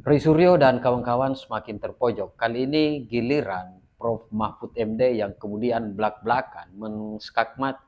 Roy Suryo dan kawan-kawan semakin terpojok. Kali ini giliran Prof. Mahfud MD yang kemudian belak-belakan menskakmat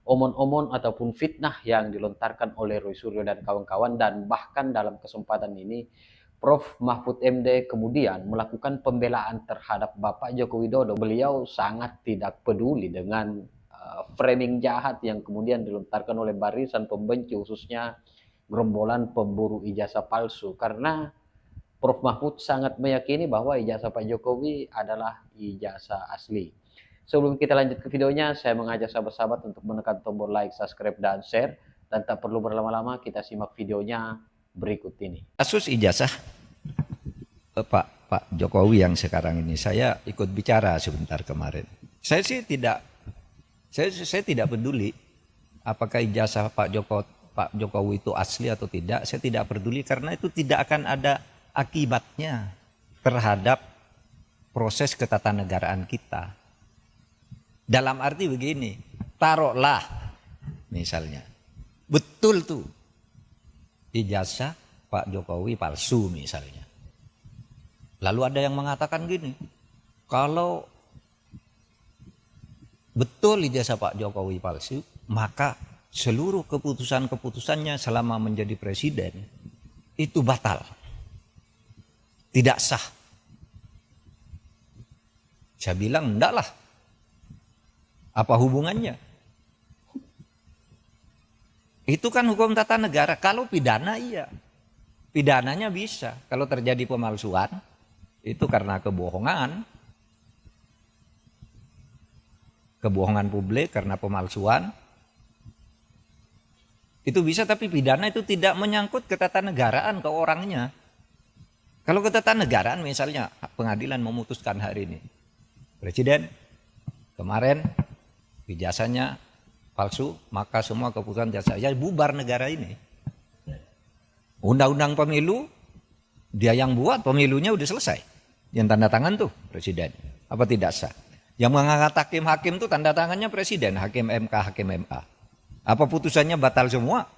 omon-omon ataupun fitnah yang dilontarkan oleh Roy Suryo dan kawan-kawan, dan bahkan dalam kesempatan ini Prof. Mahfud MD kemudian melakukan pembelaan terhadap Bapak Joko Widodo. Beliau sangat tidak peduli dengan framing jahat yang kemudian dilontarkan oleh barisan pembenci, khususnya gerombolan pemburu ijazah palsu, karena Prof. Mahfud sangat meyakini bahwa ijazah Pak Jokowi adalah ijazah asli. Sebelum kita lanjut ke videonya, saya mengajak sahabat-sahabat untuk menekan tombol like, subscribe, dan share. Dan tak perlu berlama-lama, kita simak videonya berikut ini. Kasus ijazah Pak Jokowi yang sekarang ini, saya ikut bicara sebentar kemarin. Saya sih saya tidak peduli apakah ijazah Pak Jokowi itu asli atau tidak. Saya tidak peduli karena itu tidak akan ada akibatnya terhadap proses ketatanegaraan kita. Dalam arti begini, taruhlah misalnya betul tuh ijazah Pak Jokowi palsu misalnya. Lalu ada yang mengatakan gini, kalau betul ijazah Pak Jokowi palsu, maka seluruh keputusan-keputusannya selama menjadi presiden itu batal, tidak sah. Saya bilang enggak lah. Apa hubungannya? Itu kan hukum tata negara. Kalau pidana iya. Pidananya bisa. Kalau terjadi pemalsuan, itu karena kebohongan. Kebohongan publik karena pemalsuan. Itu bisa, tapi pidana itu tidak menyangkut ketatanegaraan ke orangnya. Kalau ketatanegaraan misalnya pengadilan memutuskan hari ini, Presiden kemarin ijazahnya palsu, maka semua keputusan saya bubar negara ini. Undang-undang pemilu dia yang buat, pemilunya udah selesai. Yang tanda tangan tuh presiden. Apa tidak sah? Yang mengangkat hakim-hakim tuh tanda tangannya presiden, hakim MK, hakim MA. Apa putusannya batal semua?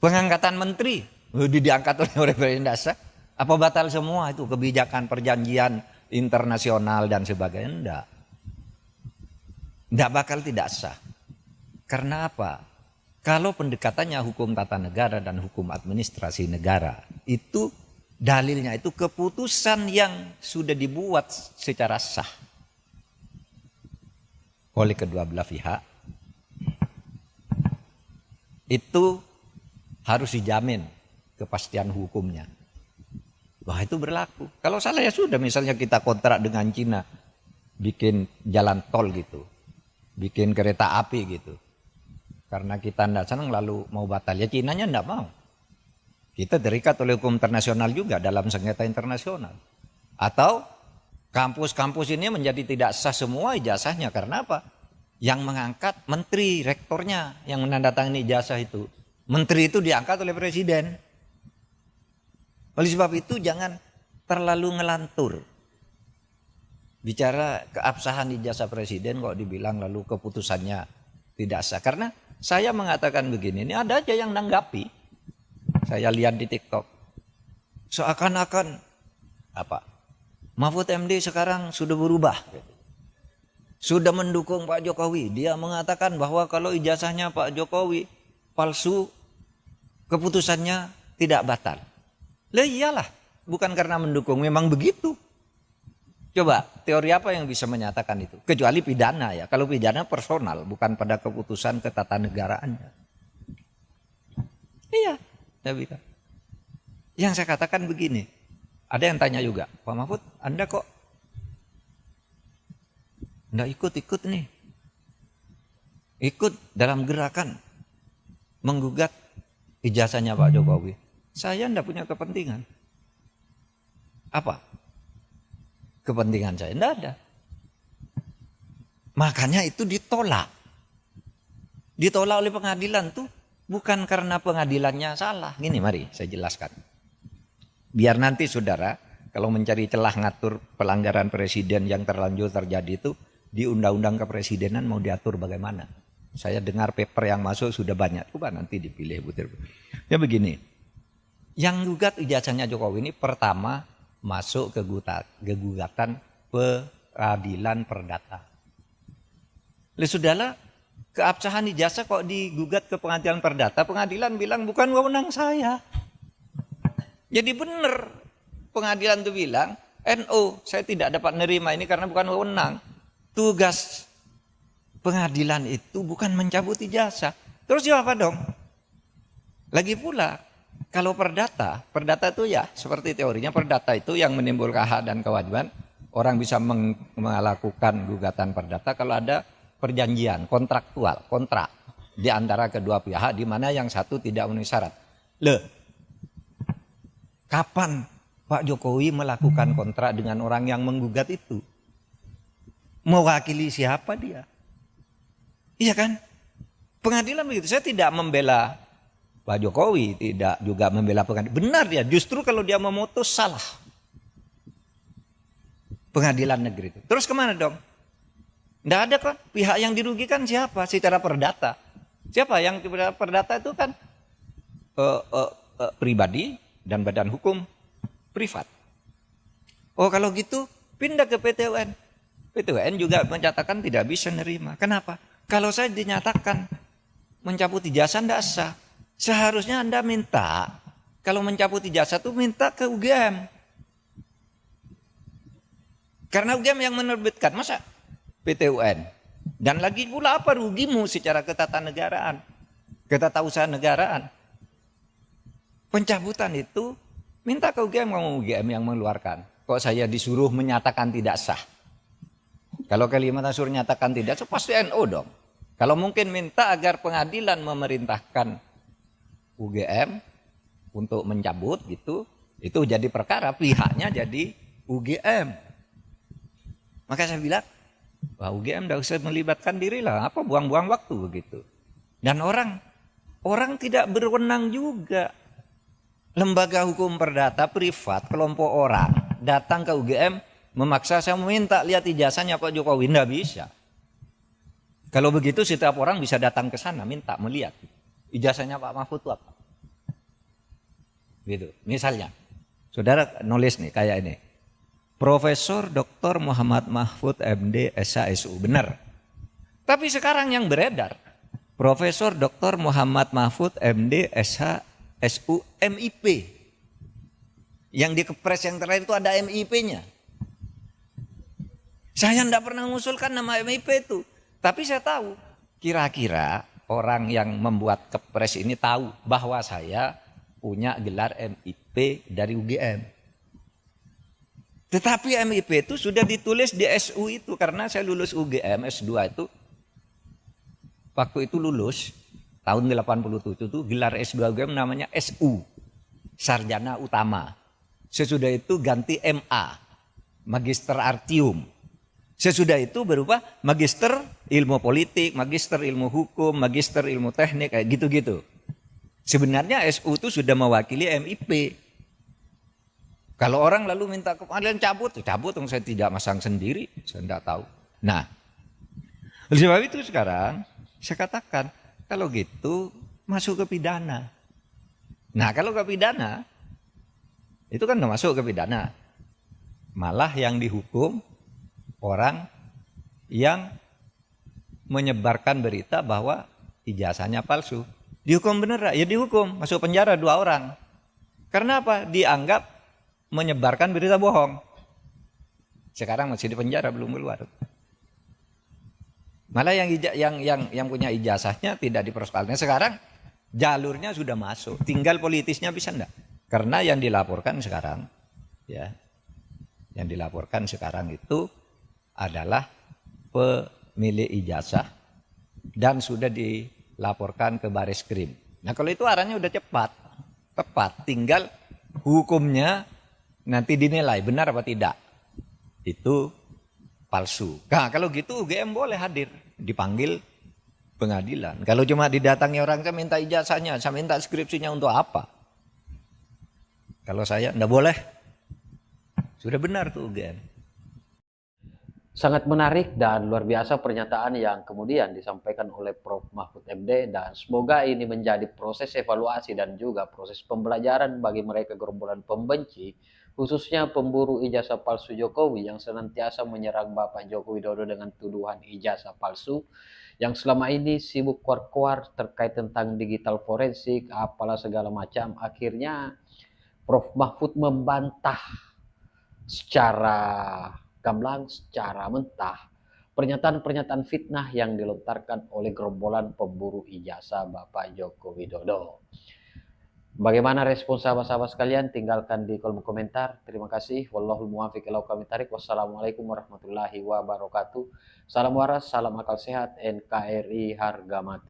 Pengangkatan menteri diangkat oleh presiden, tidak sah. Apa batal semua itu kebijakan perjanjian internasional dan sebagainya? Enggak. Tidak bakal tidak sah. Karena apa? Kalau pendekatannya hukum tata negara dan hukum administrasi negara, itu dalilnya itu keputusan yang sudah dibuat secara sah oleh kedua belah pihak, itu harus dijamin kepastian hukumnya. Wah, itu berlaku. Kalau salah ya sudah, misalnya kita kontrak dengan Cina, bikin jalan tol gitu, bikin kereta api gitu. Karena kita tidak senang lalu mau batal, ya Cinanya tidak mau. Kita terikat oleh hukum internasional juga dalam sengketa internasional. Atau kampus-kampus ini menjadi tidak sah semua ijazahnya. Karena apa? Yang mengangkat menteri, rektornya yang menandatangani ijazah itu. Menteri itu diangkat oleh presiden. Oleh sebab itu jangan terlalu ngelantur. Bicara keabsahan ijazah presiden kok dibilang lalu keputusannya tidak sah. Karena saya mengatakan begini, ini ada aja yang nanggapi. Saya lihat di TikTok. Seakan-akan apa? Mahfud MD sekarang sudah berubah. Sudah mendukung Pak Jokowi. Dia mengatakan bahwa kalau ijazahnya Pak Jokowi palsu, keputusannya tidak batal. Lah iyalah, bukan karena mendukung, memang begitu. Coba, teori apa yang bisa menyatakan itu? Kecuali pidana ya. Kalau pidana personal, bukan pada keputusan ketatanegaraannya. Iya, saya bilang. Yang saya katakan begini. Ada yang tanya juga, Pak Mahfud, Anda kok enggak ikut-ikut nih? Ikut dalam gerakan menggugat ijazahnya Pak Jokowi. Saya enggak punya kepentingan. Apa? Kepentingan saya tidak ada. Makanya itu ditolak. Ditolak oleh pengadilan tuh bukan karena pengadilannya salah. Gini, mari saya jelaskan. Biar nanti saudara kalau mencari celah ngatur pelanggaran presiden yang terlanjur terjadi itu di undang-undang kepresidenan mau diatur bagaimana. Saya dengar paper yang masuk sudah banyak. Coba nanti dipilih butir. Ya begini. Yang gugat ijazahnya Jokowi ini pertama masuk ke gugatan peradilan perdata. Sudahlah, keabsahan ijazah kok digugat ke pengadilan perdata, pengadilan bilang bukan wewenang saya. Jadi benar pengadilan itu bilang, NO, saya tidak dapat menerima ini karena bukan wewenang. Tugas pengadilan itu bukan mencabut ijazah. Terus jawab apa dong? Lagi pula, kalau perdata itu ya seperti teorinya, perdata itu yang menimbulkan hak dan kewajiban. Orang bisa melakukan gugatan perdata kalau ada perjanjian kontrak di antara kedua pihak di mana yang satu tidak memenuhi syarat. Kapan Pak Jokowi melakukan kontrak dengan orang yang menggugat itu? Mewakili siapa dia? Iya kan? Pengadilan begitu. Saya tidak membela Pak Jokowi, tidak juga membela pengadilan. Benar dia, justru kalau dia memutus salah. Pengadilan negeri itu. Terus kemana dong? Tidak ada kan? Pihak yang dirugikan siapa? Secara perdata. Siapa yang perdata itu kan pribadi dan badan hukum privat. Oh kalau gitu pindah ke PT UN. PT UN juga menyatakan tidak bisa nerima. Kenapa? Kalau saya dinyatakan mencabut ijazah tidak sah. Seharusnya Anda minta, kalau mencabut ijazah itu minta ke UGM. Karena UGM yang menerbitkan, masa PT UN. Dan lagi pula apa rugimu secara ketatanegaraan, ketatausahaan negaraan. Pencabutan itu minta ke UGM, kamu UGM yang mengeluarkan. Kok saya disuruh menyatakan tidak sah? Kalau Kalimantan suruh nyatakan tidak sah, pasti NO dong. Kalau mungkin minta agar pengadilan memerintahkan UGM untuk mencabut gitu, itu jadi perkara, pihaknya jadi UGM. Maka saya bilang, wah UGM tidak usah melibatkan diri lah, apa buang-buang waktu begitu. Dan orang tidak berwenang juga. Lembaga hukum perdata privat, kelompok orang datang ke UGM memaksa saya meminta lihat ijazahnya Pak Jokowi, tidak bisa. Kalau begitu setiap orang bisa datang ke sana minta melihat ijazahnya Pak Mahfud itu apa. Gitu. Misalnya, saudara nulis nih kayak ini. Profesor Dr. Muhammad Mahfud MD SHSU, benar. Tapi sekarang yang beredar, Profesor Dr. Muhammad Mahfud MD SHSU MIP. Yang di kepres yang terakhir itu ada MIP-nya. Saya tidak pernah mengusulkan nama MIP itu. Tapi saya tahu, kira-kira orang yang membuat kepres ini tahu bahwa saya punya gelar MIP dari UGM. Tetapi MIP itu sudah ditulis di SU itu, karena saya lulus UGM S2 itu. Waktu itu lulus, tahun 87 itu gelar S2 UGM namanya SU, Sarjana Utama. Sesudah itu ganti MA, Magister Artium. Sesudah itu berubah Magister Ilmu Politik, Magister Ilmu Hukum, Magister Ilmu Teknik, kayak gitu-gitu. Sebenarnya SU itu sudah mewakili MIP. Kalau orang lalu minta ke pengadilan cabut saya tidak masang sendiri, saya tidak tahu. Nah, oleh sebab itu sekarang saya katakan, kalau gitu masuk ke pidana. Nah kalau ke pidana, itu kan masuk ke pidana. Malah yang dihukum orang yang menyebarkan berita bahwa ijazahnya palsu. Dihukum bener, ya dihukum, masuk penjara 2 orang. Karena apa? Dianggap menyebarkan berita bohong. Sekarang masih di penjara, belum keluar. Malah yang punya ijazahnya tidak dipersoalkan. Sekarang jalurnya sudah masuk, tinggal politisnya bisa enggak? Karena yang dilaporkan sekarang, ya, yang dilaporkan sekarang itu adalah pemilik ijazah dan sudah dilaporkan ke Bareskrim. Nah kalau itu arahnya udah tepat, tinggal hukumnya nanti dinilai benar apa tidak. Itu palsu. Nah kalau gitu UGM boleh hadir, dipanggil pengadilan. Kalau cuma didatangi orang, saya minta ijazahnya, saya minta skripsinya untuk apa? Kalau saya enggak boleh. Sudah benar tuh UGM. Sangat menarik dan luar biasa pernyataan yang kemudian disampaikan oleh Prof. Mahfud MD, dan semoga ini menjadi proses evaluasi dan juga proses pembelajaran bagi mereka gerombolan pembenci, khususnya pemburu ijazah palsu Jokowi yang senantiasa menyerang Bapak Joko Widodo dengan tuduhan ijazah palsu, yang selama ini sibuk kuar-kuar terkait tentang digital forensik, apalah segala macam. Akhirnya Prof. Mahfud membantah secara gamblang, secara mentah, pernyataan-pernyataan fitnah yang dilontarkan oleh gerombolan pemburu ijazah Bapak Joko Widodo. Bagaimana respon sahabat-sahabat sekalian? Tinggalkan di kolom komentar. Terima kasih. Wallahul muwaffiq ila aqwamit thoriq. Wassalamualaikum warahmatullahi wabarakatuh. Salam waras, salam akal sehat, NKRI harga mati.